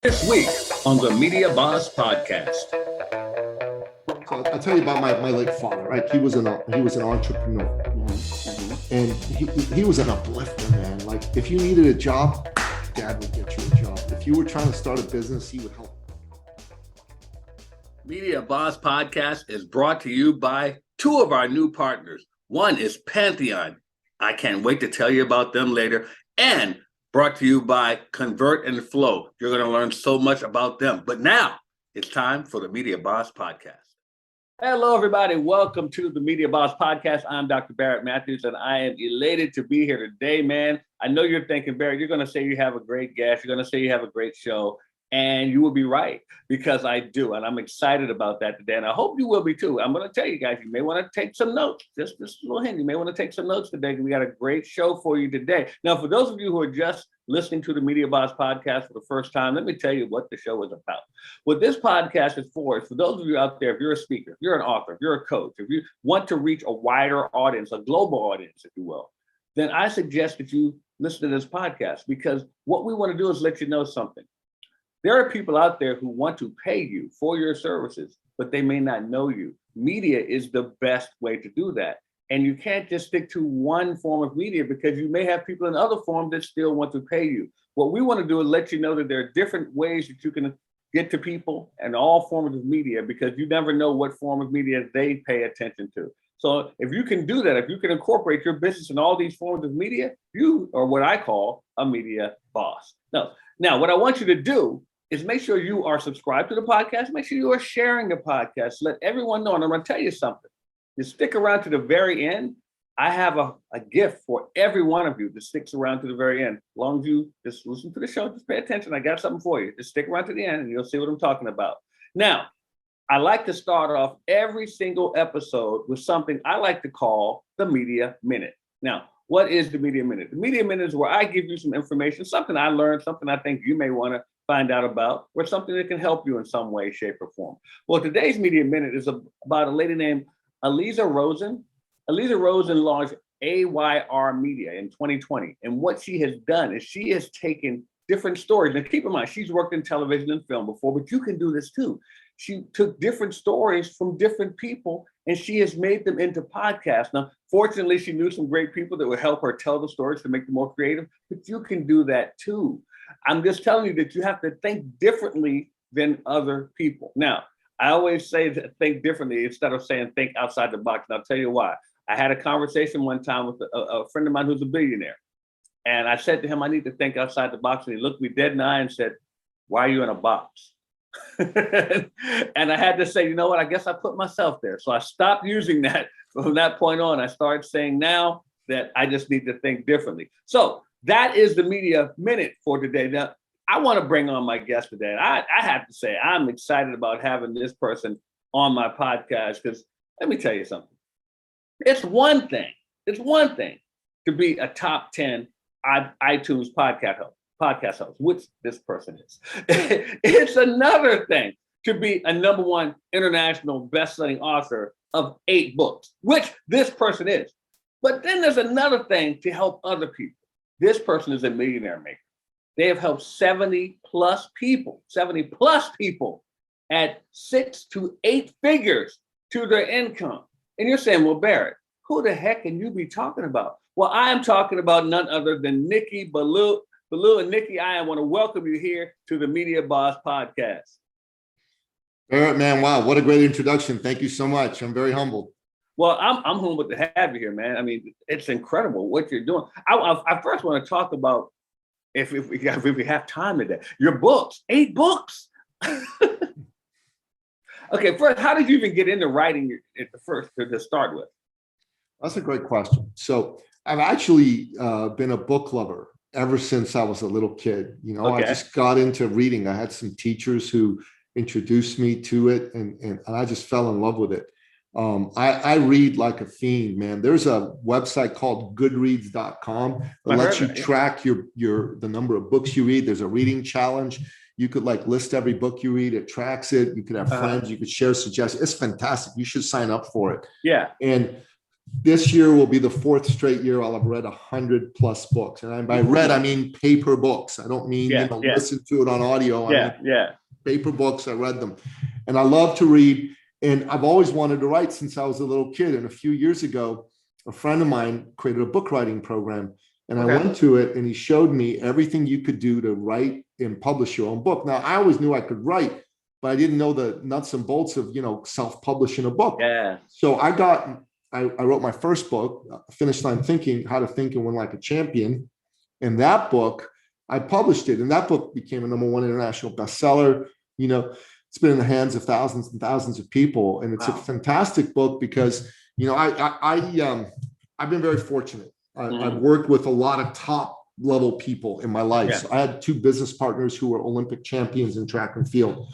This week on the Media Boss Podcast. So I'll tell you about my late father, right? He was an entrepreneur, and he was an uplifter, man. Like if you needed a job, Dad would get you a job. If you were trying to start a business, he would help. Media Boss Podcast is brought to you by two of our new partners. One is Pantheon. I can't wait to tell you about them later. And brought to you by Convert and Flow. You're going to learn so much about them. But now it's time for the Media Boss Podcast. Hello, everybody. Welcome to the Media Boss Podcast. I'm Dr. Barrett Matthews, and I am elated to be here today, man. I know you're thinking, Barrett, you're going to say you have a great guest. You're going to say you have a great show. And you will be right, because I do. And I'm excited about that today. And I hope you will be too. I'm going to tell you guys, you may want to take some notes. Just a little hint. You may want to take some notes today, because we got a great show for you today. Now, for those of you who are just listening to the Media Boss Podcast for the first time, let me tell you what the show is about. What this podcast is for those of you out there, if you're a speaker, if you're an author, if you're a coach, if you want to reach a wider audience, a global audience, if you will, then I suggest that you listen to this podcast, because what we want to do is let you know something. There are people out there who want to pay you for your services, but they may not know you. Media is the best way to do that. And you can't just stick to one form of media, because you may have people in other forms that still want to pay you. What we want to do is let you know that there are different ways that you can get to people and all forms of media, because you never know what form of media they pay attention to. So if you can do that, if you can incorporate your business in all these forms of media, you are what I call a media boss. Now, what I want you to do is make sure you are subscribed to the podcast. Make sure you are sharing the podcast. Let everyone know. And I'm going to tell you something. You stick around to the very end. I have a gift for every one of you that sticks around to the very end. As long as you just listen to the show, just pay attention. I got something for you. Just stick around to the end and you'll see what I'm talking about. Now, I like to start off every single episode with something I like to call the Media Minute. Now, what is the Media Minute? The Media Minute is where I give you some information, something I learned, something I think you may want to find out about, or something that can help you in some way, shape, or form. Well, today's Media Minute is about a lady named Aliza Rosen. Aliza Rosen launched AYR Media in 2020. And what she has done is she has taken different stories. And keep in mind, she's worked in television and film before, but you can do this too. She took different stories from different people and she has made them into podcasts. Now, fortunately, she knew some great people that would help her tell the stories to make them more creative, but you can do that too. I'm just telling you that you have to think differently than other people. Now, I always say that think differently instead of saying think outside the box. And I'll tell you why. I had a conversation one time with a friend of mine who's a billionaire. And I said to him, I need to think outside the box. And he looked me dead in the eye and said, why are you in a box? And I had to say, you know what? I guess I put myself there. So I stopped using that. From that point on, I started saying now that I just need to think differently. So that is the Media Minute for today. Now, I want to bring on my guest today. And I have to say, I'm excited about having this person on my podcast, because let me tell you something. It's one thing to be a top 10 iTunes podcast host, which this person is. It's another thing to be a #1 international best-selling author of 8 books, which this person is. But then there's another thing to help other people. This person is a millionaire maker. They have helped 70 plus people at 6 to 8 figures to their income. And you're saying, well, Barrett, who the heck can you be talking about? Well, I am talking about none other than Nicky Billou. And Nicky, I want to welcome you here to the Media Boss Podcast. Barrett, man, wow, what a great introduction. Thank you so much. I'm very humbled. Well, I'm humbled to have you here, man. I mean, it's incredible what you're doing. I first want to talk about, if we have time today, your books, 8 books. Okay, first, how did you even get into writing at the first to start with? That's a great question. So I've actually been a book lover ever since I was a little kid. You know, okay. I just got into reading. I had some teachers who introduced me to it, and I just fell in love with it. I read like a fiend, man. There's a website called goodreads.com that lets you track the number of books you read. There's a reading challenge. You could like list every book you read. It tracks it. You could have friends. You could share suggestions. It's fantastic. You should sign up for it. Yeah. And this year will be the 4th straight year I'll have read 100+ books. And by read, I mean paper books. I don't mean, listen to it on audio. I mean, paper books, I read them. And I love to read. And I've always wanted to write since I was a little kid. And a few years ago, a friend of mine created a book writing program. And I went to it and he showed me everything you could do to write and publish your own book. Now, I always knew I could write, but I didn't know the nuts and bolts of, self-publishing a book. So I wrote my first book, Finish Line Thinking, How to Think and Win Like a Champion. And that book, I published it. And that book became a #1 international bestseller. It's been in the hands of thousands and thousands of people. And it's a fantastic book because, I've been very fortunate. I've worked with a lot of top level people in my life. So I had 2 business partners who were Olympic champions in track and field.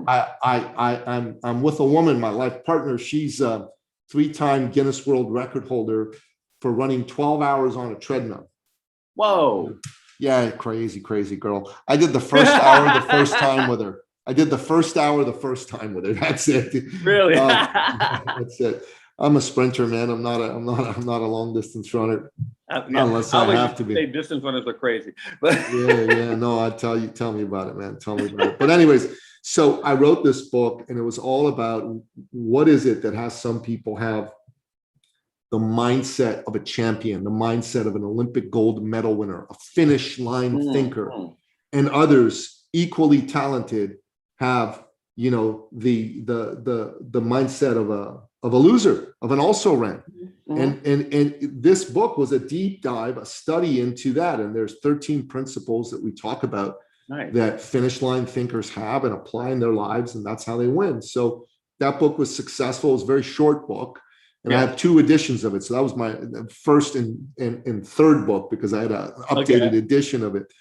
I'm with a woman, my life partner. She's a 3-time Guinness World Record holder for running 12 hours on a treadmill. Whoa. Yeah, crazy girl. I did the first hour the first time with her. That's it. Really? That's it. I'm a sprinter, man. I'm not a long distance runner. Unless I have to be. Distance runners are crazy. No, tell me about it, man. Tell me about it. But anyways, so I wrote this book and it was all about what is it that has some people have the mindset of a champion, the mindset of an Olympic gold medal winner, a finish line thinker, and others equally talented have, the mindset of a loser, of an also-ran. And this book was a deep dive, a study into that. And there's 13 principles that we talk about that finish line thinkers have and apply in their lives. And that's how they win. So that book was successful. It was a very short book. And I have 2 editions of it. So that was my first and third book because I had an updated edition of it.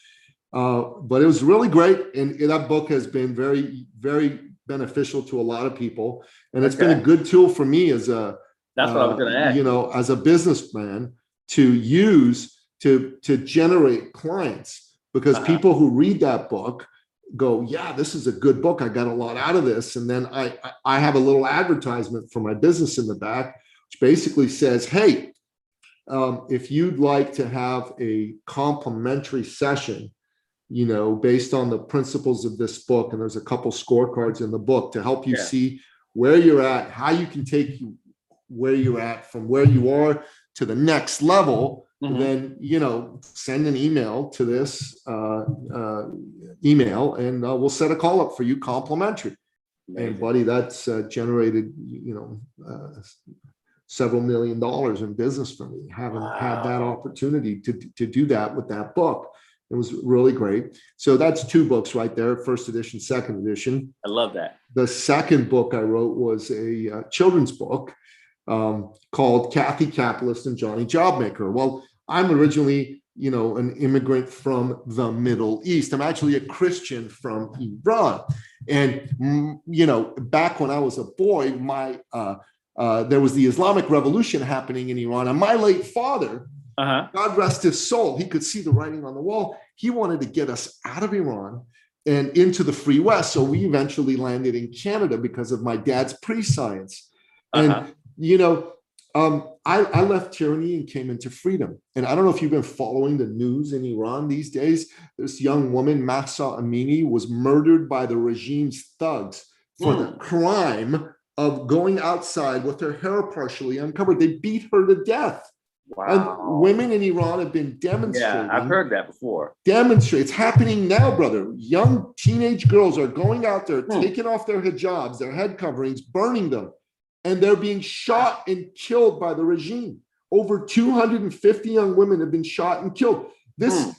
But it was really great. And that book has been very, very beneficial to a lot of people. And it's been a good tool for me as a, that's what I was going to ask. As a businessman to use to generate clients, because people who read that book go, yeah, this is a good book. I got a lot out of this. And then I have a little advertisement for my business in the back, which basically says, hey, if you'd like to have a complimentary session, based on the principles of this book, and there's a couple scorecards in the book to help you see where you're at, how you can take you where you're at from where you are to the next level, then, send an email to this email and we'll set a call up for you complimentary. Amazing. And buddy, that's generated, several $1 million in business for me, having had that opportunity to do that with that book. It was really great. So that's 2 books right there, first edition, second edition. I love that. The second book I wrote was a children's book called Kathy Capitalist and Johnny Jobmaker. Well, I'm originally, an immigrant from the Middle East. I'm actually a Christian from Iran. And, back when I was a boy, there was the Islamic Revolution happening in Iran. And my late father, God rest his soul, he could see the writing on the wall. He wanted to get us out of Iran and into the free West. So we eventually landed in Canada because of my dad's pre-science. And, I left tyranny and came into freedom. And I don't know if you've been following the news in Iran these days. This young woman, Mahsa Amini, was murdered by the regime's thugs for the crime of going outside with her hair partially uncovered. They beat her to death. Wow. And women in Iran have been demonstrating. Yeah, I've heard that before. It's happening now, brother. Young teenage girls are going out there, taking off their hijabs, their head coverings, burning them. And they're being shot and killed by the regime. Over 250 young women have been shot and killed. This,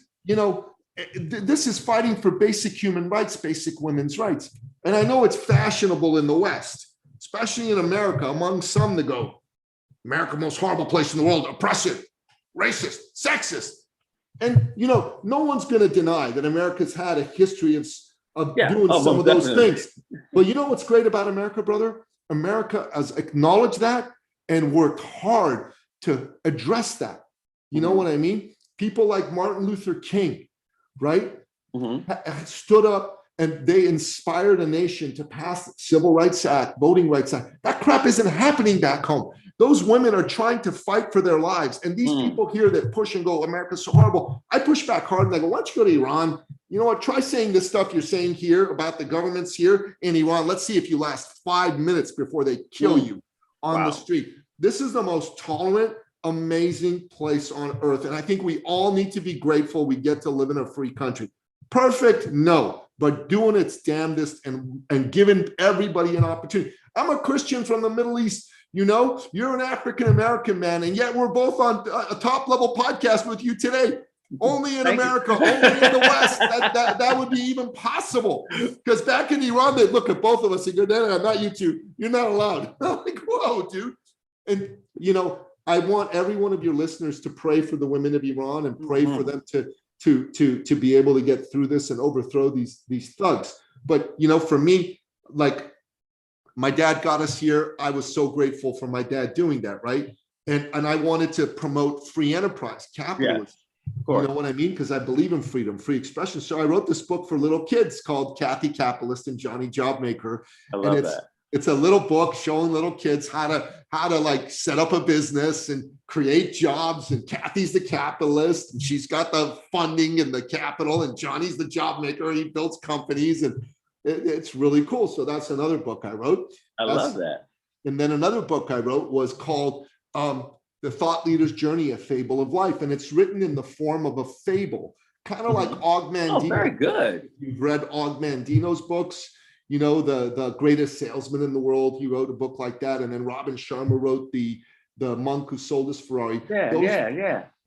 this is fighting for basic human rights, basic women's rights. And I know it's fashionable in the West, especially in America, among some to go, America, most horrible place in the world, oppressive, racist, sexist. And, no one's going to deny that America's had a history of doing some of those things. But you know what's great about America, brother? America has acknowledged that and worked hard to address that. You know what I mean? People like Martin Luther King, right? Stood up and they inspired a nation to pass the Civil Rights Act, Voting Rights Act. That crap isn't happening back home. those women are trying to fight for their lives. And these people here that push and go, America's so horrible. I push back hard and I go, why don't you go to Iran? You know what? Try saying this stuff you're saying here about the governments here in Iran. Let's see if you last 5 minutes before they kill you on the street. This is the most tolerant, amazing place on earth. And I think we all need to be grateful we get to live in a free country. Perfect? No. But doing its damnedest and giving everybody an opportunity. I'm a Christian from the Middle East. You know, you're an African-American man, and yet we're both on a top-level podcast with you today. Only in America, only in the West. That would be even possible. Because back in Iran, they look at both of us and go, no, not you two. You're not allowed. I'm like, whoa, dude. And, you know, I want every one of your listeners to pray for the women of Iran and pray for them to be able to get through this and overthrow these thugs. But, you know, for me, like, my dad got us here. I was so grateful for my dad doing that, right? And I wanted to promote free enterprise, capitalism. You know what I mean? Because I believe in freedom, free expression. So I wrote this book for little kids called Kathy Capitalist and Johnny Jobmaker. I love that. It's a little book showing little kids how to like set up a business and create jobs. And Kathy's the capitalist, and she's got the funding and the capital, and Johnny's the job maker. He builds companies, and it's really cool. So that's another book I wrote. I love that. And then another book I wrote was called The Thought Leader's Journey, A Fable of Life. And it's written in the form of a fable, kind of like Og Mandino. Oh, very good. You've read Og Mandino's books, you know, the greatest salesman in the world. He wrote a book like that. And then Robin Sharma wrote the monk who sold his Ferrari.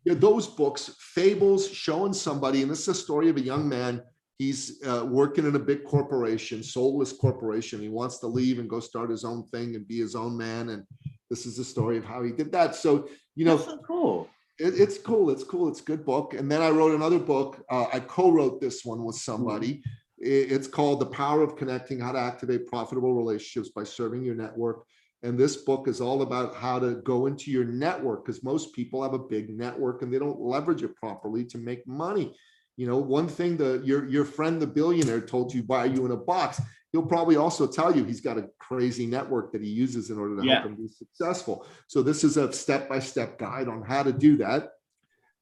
Those books, fables showing somebody, and this is a story of a young man. He's working in a big corporation, soulless corporation. He wants to leave and go start his own thing and be his own man. And this is the story of how he did that. So, you know, that's so cool. It's cool. It's cool. It's a good book. And then I wrote another book. I co-wrote this one with somebody. It's called The Power of Connecting, How to Activate Profitable Relationships by Serving Your Network. And this book is all about how to go into your network, because most people have a big network and they don't leverage it properly to make money. You know, one thing your friend, the billionaire, told you buy you in a box. He'll probably also tell you he's got a crazy network that he uses in order to help him be successful. So this is a step-by-step guide on how to do that.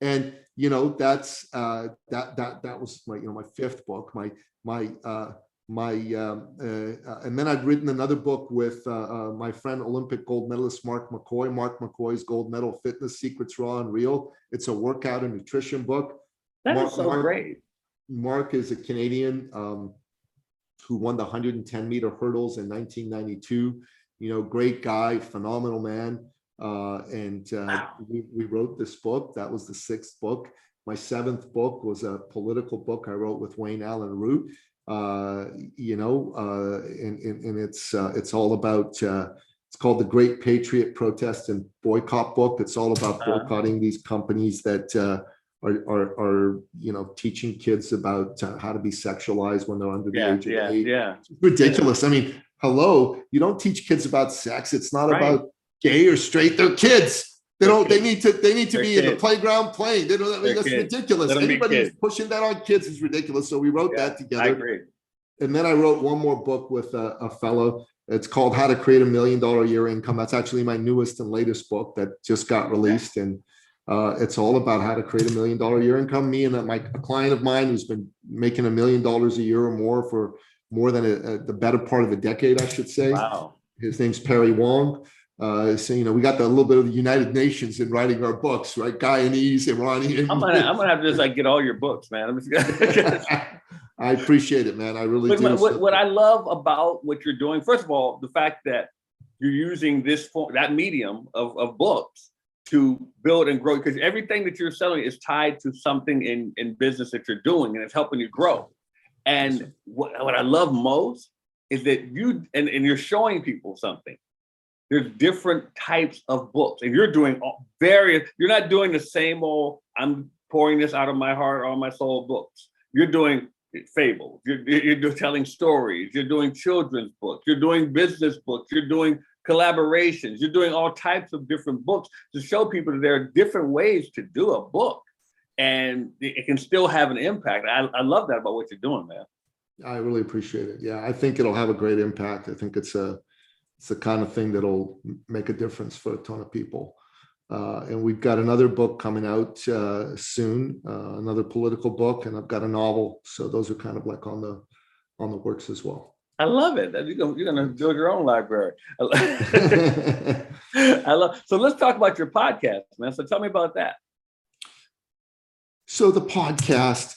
And, you know, that's that was my, you know, my fifth book, and then I'd written another book with my friend, Olympic gold medalist Mark McCoy. Mark McCoy's Gold Medal Fitness Secrets, Raw and Real. It's a workout and nutrition book. That is so great. Mark is a Canadian who won the 110-meter hurdles in 1992. You know, great guy, phenomenal man. We wrote this book. That was the sixth book. My seventh book was a political book I wrote with Wayne Allen Root. You know, and it's all about. It's called The Great Patriot Protest and Boycott Book. It's all about boycotting these companies that are you know, teaching kids about how to be sexualized when they're under the age of 8. It's ridiculous. I mean, hello, you don't teach kids about sex. It's not about gay or straight. They're kids. They need to be in the playground playing. They don't, I mean, that's ridiculous. Anybody who's pushing that on kids is ridiculous. So we wrote that together. I agree. And then I wrote one more book with a fellow. It's called How to Create $1 Million a Year Income. That's actually my newest and latest book that just got released. And it's all about how to create $1 million a year income. Me and a client of mine who's been making $1 million a year or more for more than the better part of a decade, I should say. Wow. His name's Perry Wong. So, you know, we got a little bit of the United Nations in writing our books, right? Guyanese, Iranian. I'm gonna have to just like get all your books, man. I appreciate it, man. I really do. What I love about what you're doing, first of all, the fact that you're using that medium of books to build and grow, because everything that you're selling is tied to something in business that you're doing, and it's helping you grow. And what I love most is that you're showing people something. There's different types of books, and you're doing you're not doing the same old, I'm pouring this out of my heart, all my soul books. You're doing fables, you're telling stories, you're doing children's books, you're doing business books, you're doing collaborations, you're doing all types of different books to show people that there are different ways to do a book, and it can still have an impact. I love that about what you're doing, man. I really appreciate it. Yeah, I think it'll have a great impact. I think it's it's the kind of thing that'll make a difference for a ton of people. And we've got another book coming out soon, another political book, and I've got a novel. So those are kind of like on the works as well. I love it. You're gonna build your own library. I love. So let's talk about your podcast, man. So tell me about that. So the podcast,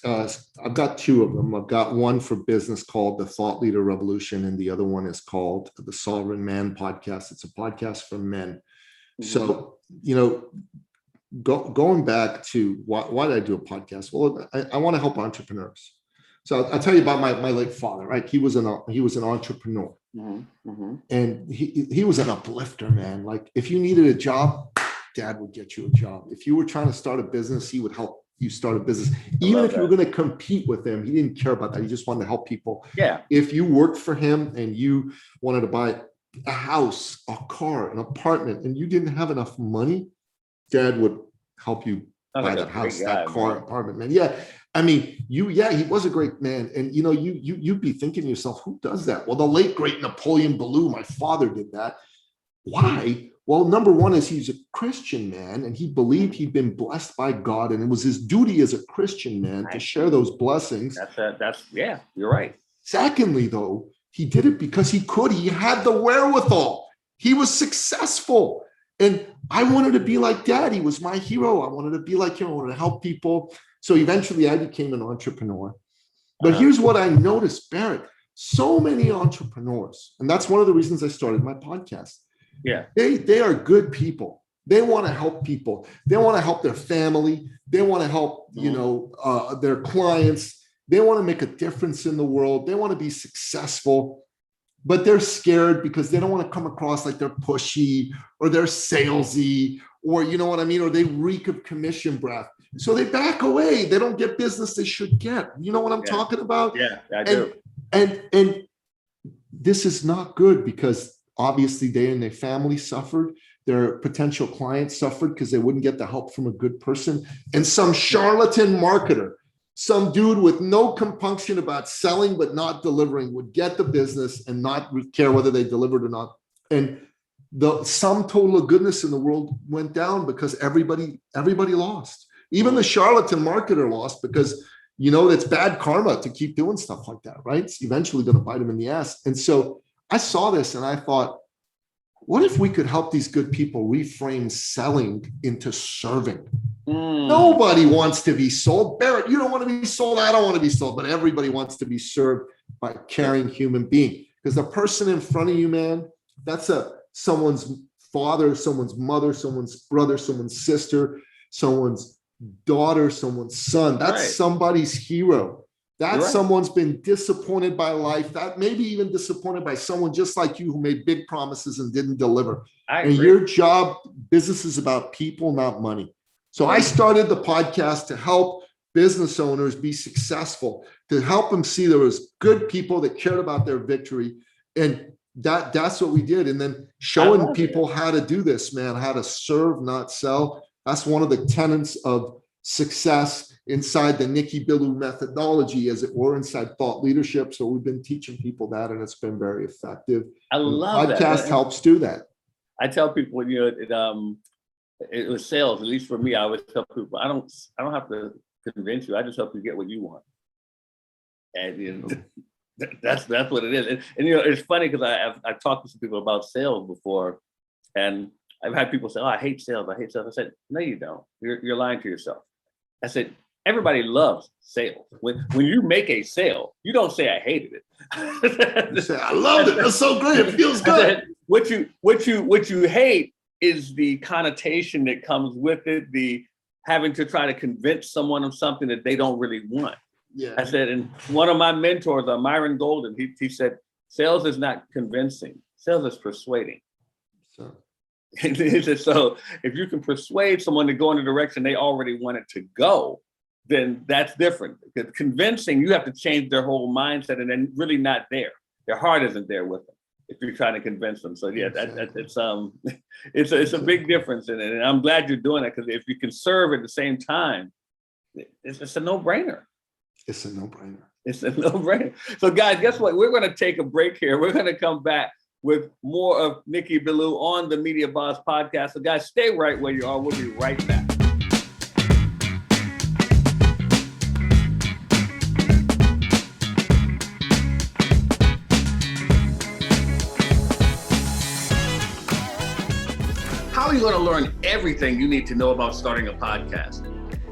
I've got two of them. I've got one for business called The Thought Leader Revolution, and the other one is called The Sovereign Man Podcast. It's a podcast for men. Mm-hmm. So, going back to why did I do a podcast? Well, I want to help entrepreneurs. So I'll tell you about my late father, right? He was an entrepreneur. Mm-hmm. Mm-hmm. And he was an uplifter, man. Like if you needed a job, Dad would get you a job. If you were trying to start a business, he would help you start a business. Even if you were going to compete with him, he didn't care about that. He just wanted to help people. Yeah. If you worked for him and you wanted to buy a house, a car, an apartment, and you didn't have enough money, Dad would help you buy that house, that car, apartment, man. Yeah. I mean, he was a great man. And, you'd be thinking to yourself, who does that? Well, the late, great Nicky Billou, my father did that. Why? Well, number one is he's a Christian man, and he believed he'd been blessed by God, and it was his duty as a Christian man to share those blessings. You're right. Secondly, though, he did it because he could. He had the wherewithal. He was successful. And I wanted to be like Dad. He was my hero. I wanted to be like him. I wanted to help people. So eventually I became an entrepreneur. But here's what I noticed, Barrett. So many entrepreneurs, and that's one of the reasons I started my podcast. Yeah, they are good people. They want to help people. They want to help their family. They want to help, their clients. They want to make a difference in the world. They want to be successful, but they're scared because they don't want to come across like they're pushy or they're salesy or you know what I mean, or they reek of commission breath. So they back away. They don't get business they should get. You know what I'm talking about? Yeah, I do. And this is not good because obviously they and their family suffered. Their potential clients suffered because they wouldn't get the help from a good person. And some charlatan marketer, some dude with no compunction about selling but not delivering would get the business and not care whether they delivered or not. And the sum total of goodness in the world went down because everybody lost. Even the charlatan marketer lost because, it's bad karma to keep doing stuff like that, right? It's eventually going to bite them in the ass. And so I saw this and I thought, what if we could help these good people reframe selling into serving? Nobody wants to be sold. Barrett, you don't want to be sold. I don't want to be sold, but everybody wants to be served by a caring human being. Because the person in front of you, man, that's someone's father, someone's mother, someone's brother, someone's sister, someone's daughter, someone's son. That's somebody's hero. That's someone's been disappointed by life, that maybe even disappointed by someone just like you who made big promises and didn't deliver. And your job, business is about people, not money. So I started the podcast to help business owners be successful, to help them see there was good people that cared about their victory. And that's what we did. And then showing people how to do this, man, how to serve, not sell. That's one of the tenets of success inside the Nicky Billou methodology, as it were, inside thought leadership. So we've been teaching people that, and it's been very effective. I love that. Podcast helps do that. I tell people, it was sales. At least for me, I always tell people, I don't have to convince you. I just help you get what you want. And that's what it is. And it's funny because I've talked to some people about sales before, and I've had people say, "Oh, I hate sales. I hate sales." I said, "No, you don't. You're lying to yourself." I said, "Everybody loves sales. When you make a sale, you don't say I hated it. You say I loved it. That's so great. It feels good." What you hate is the connotation that comes with it, the having to try to convince someone of something that they don't really want. Yeah. I said, and one of my mentors, Myron Golden, he said, "Sales is not convincing. Sales is persuading." So. He said, so if you can persuade someone to go in the direction they already wanted to go, then that's different. Because convincing, you have to change their whole mindset, and then really not there. Their heart isn't there with them if you're trying to convince them. So yeah, it's a big difference in it, and I'm glad you're doing it, because if you can serve at the same time, it's a no-brainer. It's a no-brainer. It's a no-brainer. So guys, guess what? We're going to take a break here. We're going to come back. with more of Nicky Billou on the Media Boss podcast. So guys, stay right where you are. We'll be right back. How are you going to learn everything you need to know about starting a podcast?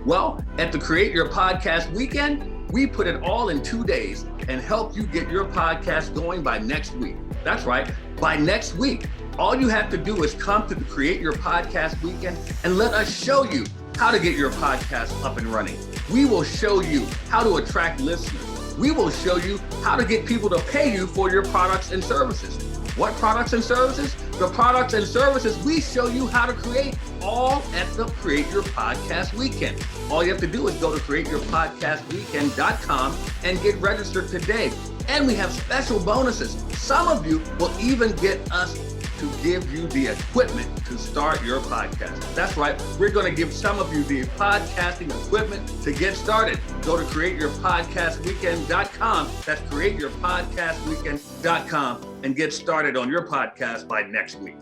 Well, at the Create Your Podcast Weekend, we put it all in 2 days and help you get your podcast going by next week. That's right, by next week. All you have to do is come to the Create Your Podcast Weekend and let us show you how to get your podcast up and running. We will show you how to attract listeners. We will show you how to get people to pay you for your products and services. What products and services? The products and services we show you how to create, all at the Create Your Podcast Weekend. All you have to do is go to createyourpodcastweekend.com and get registered today. And we have special bonuses. Some of you will even get us to give you the equipment to start your podcast. That's right, we're going to give some of you the podcasting equipment to get started. Go to createyourpodcastweekend.com. That's createyourpodcastweekend.com and get started on your podcast by next week.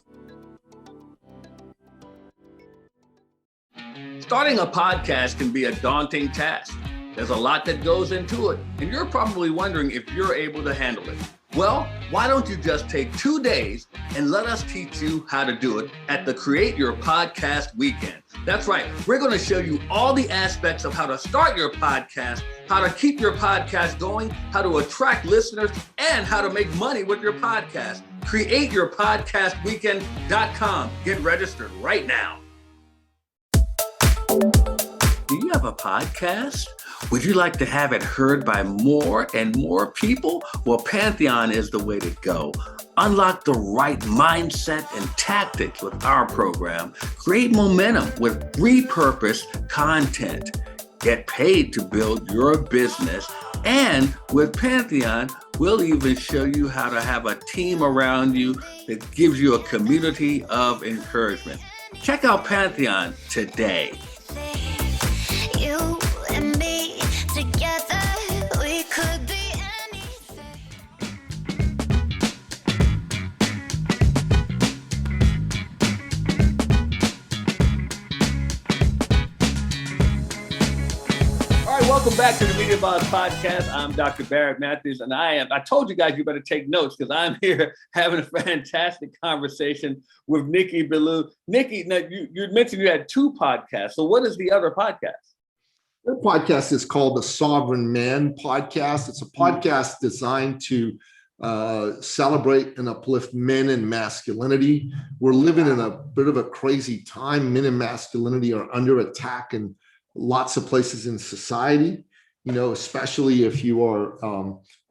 Starting a podcast can be a daunting task. There's a lot that goes into it, and you're probably wondering if you're able to handle it. Well, why don't you just take 2 days and let us teach you how to do it at the Create Your Podcast Weekend. That's right. We're going to show you all the aspects of how to start your podcast, how to keep your podcast going, how to attract listeners, and how to make money with your podcast. CreateYourPodcastWeekend.com. Get registered right now. Do you have a podcast? Would you like to have it heard by more and more people? Well, Pantheon is the way to go. Unlock the right mindset and tactics with our program. Create momentum with repurposed content. Get paid to build your business. And with Pantheon, we'll even show you how to have a team around you that gives you a community of encouragement. Check out Pantheon today. You and me together, we could be anything. All right, welcome back to the Media Boss Podcast. I'm Dr. Barrett Matthews, and I told you guys you better take notes because I'm here having a fantastic conversation with Nicky Billou. Nicky, now you mentioned you had 2 podcasts. So what is the other podcast? The podcast is called the Sovereign Man Podcast. It's a podcast designed to celebrate and uplift men and masculinity. We're living in a bit of a crazy time. Men and masculinity are under attack in lots of places in society, you know, especially if you are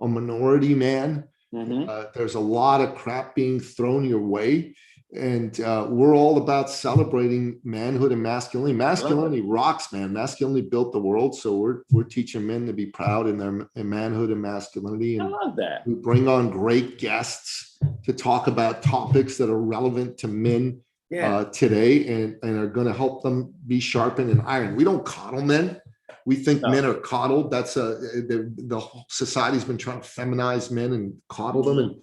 a minority man. There's a lot of crap being thrown your way. And we're all about celebrating manhood and masculinity. Masculinity rocks, man. Masculinity built the world. So we're teaching men to be proud in their manhood and masculinity. And I love that. we bring on great guests to talk about topics that are relevant to men today and are going to help them be sharpened and ironed. We don't coddle men. We think men are coddled. That's the whole society's been trying to feminize men and coddle them. And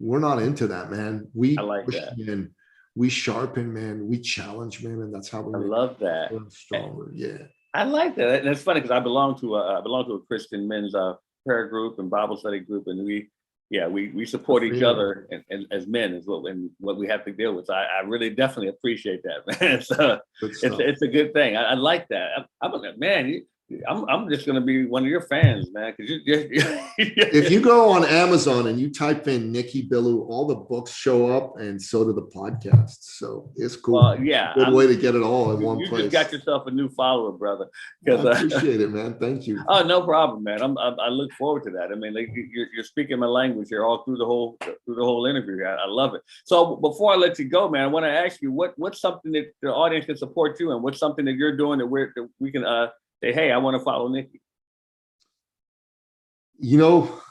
we're not into that, man. We push men, we sharpen men, we challenge men, and that's how we love that. Stronger. Yeah, I like that. And it's funny because I belong to a Christian men's prayer group and Bible study group, and we support each other and as men is what we have to deal with. So I really definitely appreciate that, man. So it's a good thing. I like that. I'm just going to be one of your fans, man. Because if you go on Amazon and you type in Nicky Billou, all the books show up, and so do the podcasts. So it's cool. Well, yeah, good way to get it all in one place. You just got yourself a new follower, brother. I appreciate it, man. Thank you. Oh, no problem, man. I look forward to that. I mean, like you're speaking my language here all through the whole interview. I love it. So before I let you go, man, I want to ask you what's something that the audience can support you in? What's something that you're doing that we can say, hey, I want to follow Nicky? You know,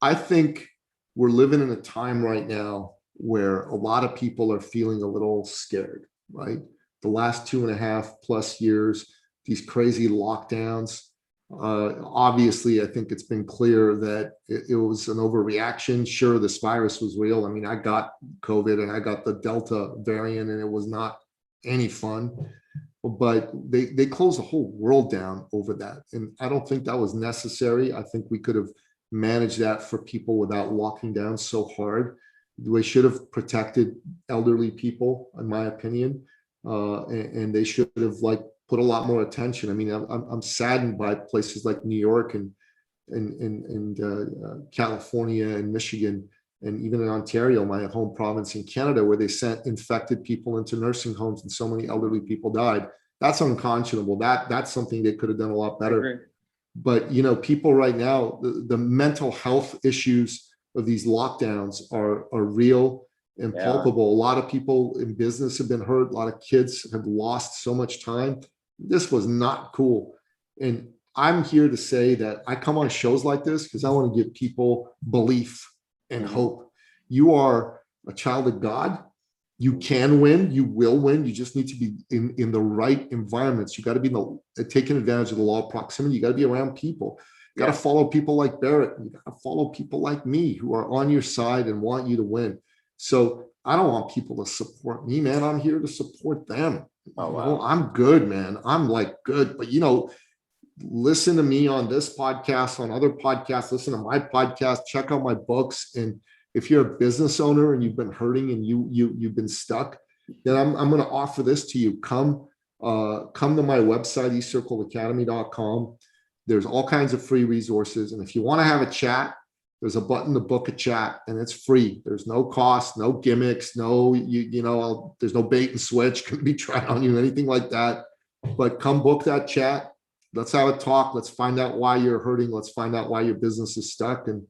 I think we're living in a time right now where a lot of people are feeling a little scared, right? The last 2.5+ years, these crazy lockdowns, Obviously, I think it's been clear that it was an overreaction. Sure, this virus was real. I mean, I got COVID and I got the Delta variant, and it was not any fun. But they closed the whole world down over that. And I don't think that was necessary. I think we could have managed that for people without locking down so hard. We should have protected elderly people, in my opinion. And they should have put a lot more attention. I mean, I'm saddened by places like New York and California and Michigan, and even in Ontario, my home province in Canada, where they sent infected people into nursing homes and so many elderly people died. That's unconscionable. That's something they could have done a lot better. But people right now, the mental health issues of these lockdowns are real and palpable. A lot of people in business have been hurt. A lot of kids have lost so much time. This was not cool. And I'm here to say that I come on shows like this because I want to give people belief and hope. You are a child of God. You can win. You will win. You just need to be in the right environments. You got to be taking advantage of the law of proximity. You got to be around people. You got to follow people like Barrett. You got to follow people like me who are on your side and want you to win. So I don't want people to support me, man. I'm here to support them. Oh, wow. I'm good, man. I'm good. But, listen to me on this podcast, on other podcasts, listen to my podcast, check out my books. And if you're a business owner and you've been hurting and you've been stuck, then I'm going to offer this to you. Come to my website, eCircleAcademy.com. There's all kinds of free resources. And if you want to have a chat, there's a button to book a chat, and it's free. There's no cost, no gimmicks, there's no bait and switch can be tried on you, anything like that. But come book that chat. Let's have a talk. Let's find out why you're hurting. Let's find out why your business is stuck. And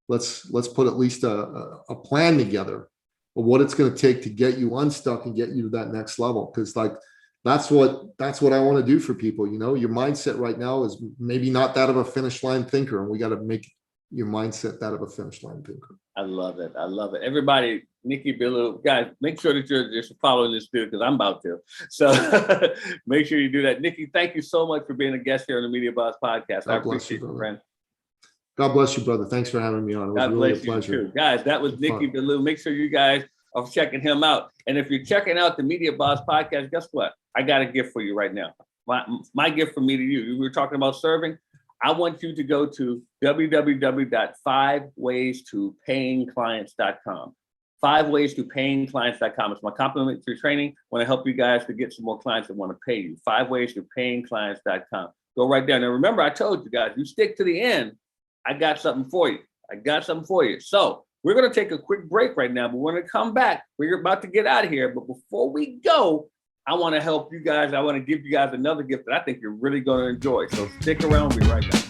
let's put at least a plan together of what it's going to take to get you unstuck and get you to that next level. Because that's what I want to do for people. Your mindset right now is maybe not that of a finish line thinker, and we got to make your mindset that of a finish line thinker. I love it. Everybody, Nicky Billou, guys, make sure that you're just following this dude because I'm about to. So make sure you do that. Nicky, thank you so much for being a guest here on the Media Boss Podcast. I appreciate you, friend. God bless you, brother. Thanks for having me on. It was really a pleasure. Too. Guys, that was Nicky Billou. Make sure you guys are checking him out. And if you're checking out the Media Boss Podcast, guess what? I got a gift for you right now. My gift from me to you. We were talking about serving. I want you to go to www.5waystoPayingClients.com. 5waystoPayingClients.com. It's my complimentary training. I want to help you guys to get some more clients that want to pay you. 5waystoPayingClients.com. Go right there. Now, remember, I told you guys, you stick to the end. I got something for you. So we're going to take a quick break right now, but we're going to come back. We're about to get out of here. But before we go, I want to help you guys. I want to give you guys another gift that I think you're really going to enjoy. So stick around. We'll be right back.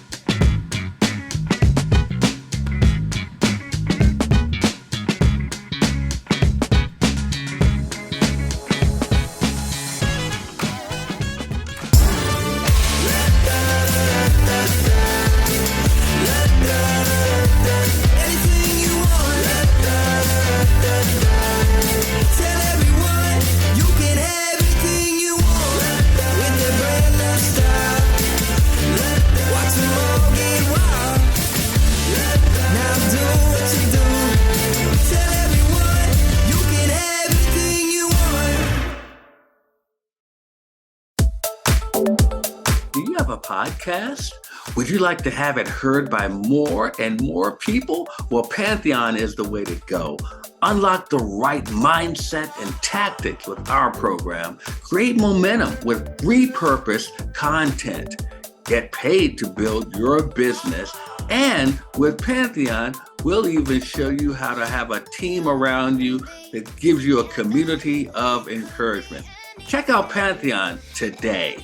Podcast? Would you like to have it heard by more and more people? Well, Pantheon is the way to go. Unlock the right mindset and tactics with our program. Create momentum with repurposed content. Get paid to build your business. And with Pantheon, we'll even show you how to have a team around you that gives you a community of encouragement. Check out Pantheon today.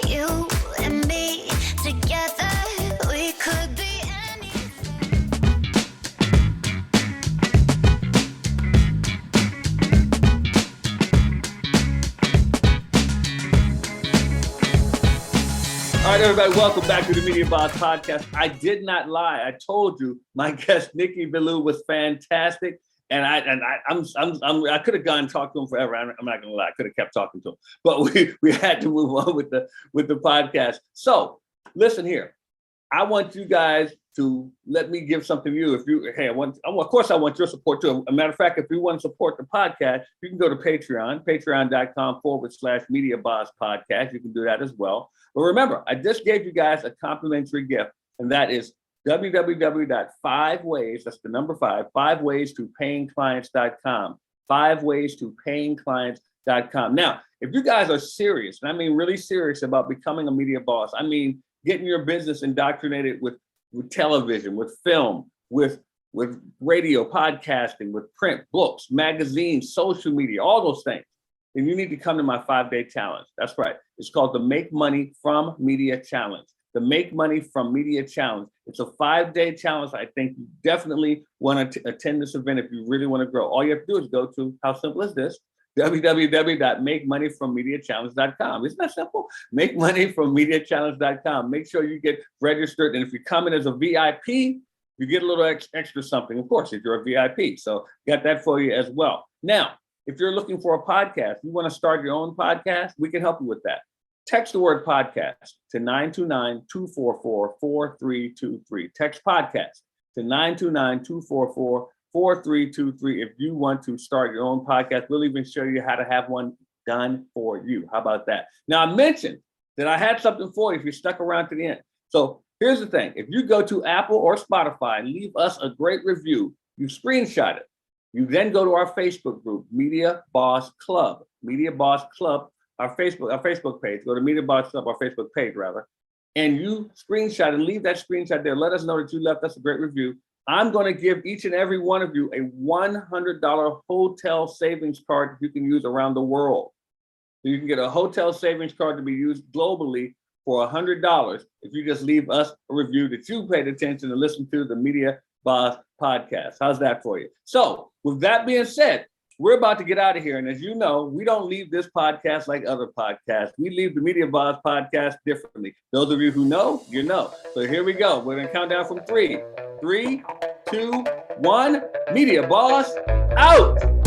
You and me together, we could be All right, everybody, welcome back to the Media Boss Podcast. I did not lie. I told you my guest Nicky Billou was fantastic. And I could have gone and talked to him forever. I'm not gonna lie, I could have kept talking to him, but we had to move on with the podcast. So listen here. I want you guys to let me give something to you. If you, hey, of course, I want your support too. A matter of fact, if you want to support the podcast, you can go to Patreon, patreon.com/Media Boss Podcast. You can do that as well. But remember, I just gave you guys a complimentary gift, and that is www.5ways, that's the number 5 ways to payingclients.com. 5 ways to payingclients.com. Now, if you guys are serious, and I mean really serious about becoming a media boss, I mean getting your business indoctrinated with television, with film, with radio, podcasting, with print, books, magazines, social media, all those things, then you need to come to my 5-day challenge. That's right. It's called the Make Money from Media Challenge. The Make Money from Media Challenge. It's a 5-day challenge. I think you definitely want to attend this event if you really want to grow. All you have to do is go to, how simple is this? www.makemoneyfrommediachallenge.com. Isn't that simple? Makemoneyfrommediachallenge.com. Make sure you get registered. And if you come in as a VIP, you get a little extra something, of course, if you're a VIP. So got that for you as well. Now, if you're looking for a podcast, you want to start your own podcast, we can help you with that. Text the word podcast to 929-244-4323. Text podcast to 929-244-4323 if you want to start your own podcast. We'll even show you how to have one done for you. How about that? Now, I mentioned that I had something for you if you stuck around to the end. So here's the thing. If you go to Apple or Spotify and leave us a great review, you screenshot it. You then go to our Facebook group, Media Boss Club. Media Boss Club, our Facebook page. Go to Media Boss Club, our Facebook page, rather. And you screenshot and leave that screenshot there. Let us know that you left us a great review. I'm going to give each and every one of you a $100 hotel savings card that you can use around the world. So you can get a hotel savings card to be used globally for $100 if you just leave us a review that you paid attention and listen to the Media Boss Podcast. How's that for you? So with that being said, we're about to get out of here. And as you know, we don't leave this podcast like other podcasts. We leave the Media Boss Podcast differently. Those of you who know, you know. So here we go. We're going to count down from 3, 2, 1. Media Boss out.